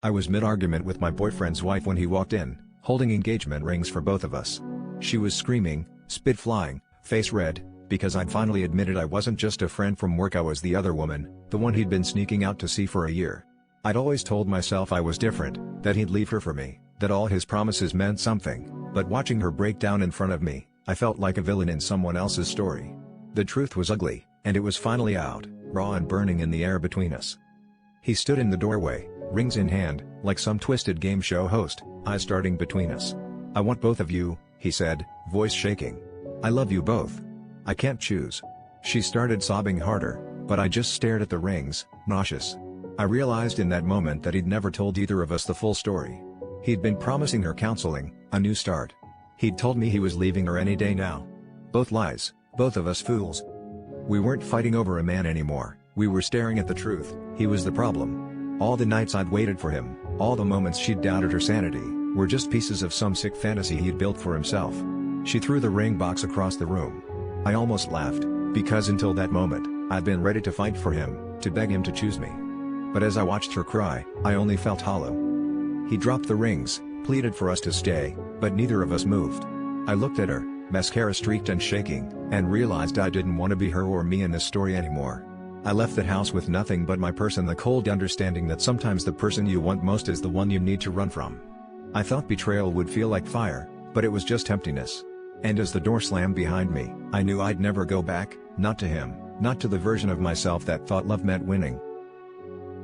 I was mid-argument with my boyfriend's wife when he walked in, holding engagement rings for both of us. She was screaming, spit flying, face red, because I'd finally admitted I wasn't just a friend from work, I was the other woman, the one he'd been sneaking out to see for a year. I'd always told myself I was different, that he'd leave her for me, that all his promises meant something, but watching her break down in front of me, I felt like a villain in someone else's story. The truth was ugly, and it was finally out, raw and burning in the air between us. He stood in the doorway, rings in hand, like some twisted game show host, eyes starting between us. "I want both of you," he said, voice shaking. "I love you both. I can't choose." She started sobbing harder, but I just stared at the rings, nauseous. I realized in that moment that he'd never told either of us the full story. He'd been promising her counseling, a new start. He'd told me he was leaving her any day now. Both lies, both of us fools. We weren't fighting over a man anymore, we were staring at the truth. He was the problem. All the nights I'd waited for him, all the moments she'd doubted her sanity, were just pieces of some sick fantasy he'd built for himself. She threw the ring box across the room. I almost laughed, because until that moment, I'd been ready to fight for him, to beg him to choose me. But as I watched her cry, I only felt hollow. He dropped the rings, pleaded for us to stay, but neither of us moved. I looked at her, mascara streaked and shaking, and realized I didn't want to be her or me in this story anymore. I left the house with nothing but my purse and the cold understanding that sometimes the person you want most is the one you need to run from. I thought betrayal would feel like fire, but it was just emptiness. And as the door slammed behind me, I knew I'd never go back, not to him, not to the version of myself that thought love meant winning.